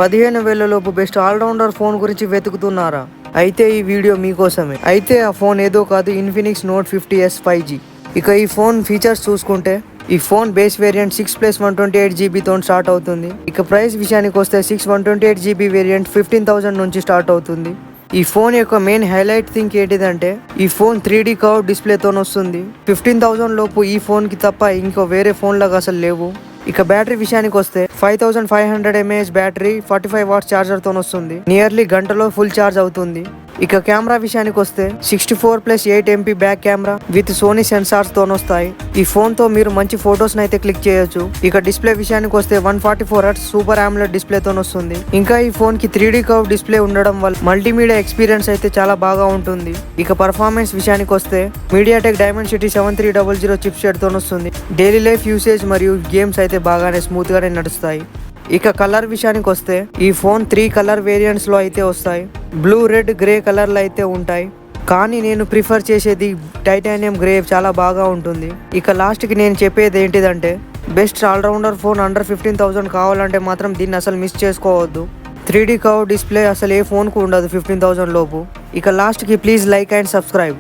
15,000 లోపు best allrounder phone గురించి వెతుకుతున్నారా? అయితే ఈ వీడియో మీకోసమే. అయితే ఆ ఫోన్ ఏదో కాదు, ఇన్ఫినిక్స్ నోట్ 50s 5G. ఇక ఈ ఫోన్ ఫీచర్స్ చూసుకుంటే ఈ ఫోన్ బేస్ వేరియంట్ 6+128GB తో స్టార్ట్ అవుతుంది. ఇక ప్రైస్ విషయానికి వస్తే 128GB వేరియంట్ 15,000 నుంచి స్టార్ట్ అవుతుంది. ఈ ఫోన్ యొక్క మెయిన్ హైలైట్ థింగ్ ఏంటిదంటే ఈ ఫోన్ 3D కర్వ్ డిస్ప్లేతో వస్తుంది. 15,000 లోపు ఈ ఫోన్ కి తప్ప ఇంకో వేరే ఫోన్ లాగా అసలు లేవు. ఇక బ్యాటరీ విషయానికి వస్తే 5500 mAh బ్యాటరీ 45 వాట్స్ ఛార్జర్ తో వస్తుంది. నియర్లీ గంటలో ఫుల్ ఛార్జ్ అవుతుంది. ఇక కెమెరా విషయానికి వస్తే 64+8MP back camera with Sony sensors తో వస్తాయి. ఈ ఫోన్ తో మీరు మంచి ఫొటోస్ అయితే క్లిక్ చేయొచ్చు. ఇక డిస్ప్లే విషయానికి వస్తే 144Hz సూపర్ AMOLED డిస్ప్లే తో వస్తుంది. ఇంకా ఈ ఫోన్ కి 3D కర్వ్ డిస్ప్లే ఉండడం వల్ల మల్టీమీడియా ఎక్స్పీరియన్స్ అయితే చాలా బాగా ఉంటుంది. ఇక పర్ఫార్మెన్స్ విషయానికి వస్తే MediaTek Dimensity 7300 చిప్సెట్ తో వస్తుంది. డైలీ లైఫ్ యూసేజ్ మరియు గేమ్స్ అయితే బాగానే స్మూత్ గానే నడుస్తాయి. ఇక కలర్ విషయానికి వస్తే ఈ ఫోన్ 3 కలర్ వేరియంట్స్ లో అయితే వస్తాయి. బ్లూ, రెడ్, గ్రే కలర్లు అయితే ఉంటాయి. కానీ నేను ప్రిఫర్ చేసేది టైటానియం గ్రే, చాలా బాగా ఉంటుంది. ఇక లాస్ట్కి నేను చెప్పేది ఏంటిదంటే బెస్ట్ ఆల్రౌండర్ ఫోన్ అండర్ 15,000 కావాలంటే మాత్రం దీన్ని అసలు మిస్ చేసుకోవద్దు. 3D కర్వ్ డిస్ప్లే అసలు ఏ ఫోన్కు ఉండదు 15,000 లోపు. ఇక లాస్ట్కి ప్లీజ్ లైక్ అండ్ సబ్స్క్రైబ్.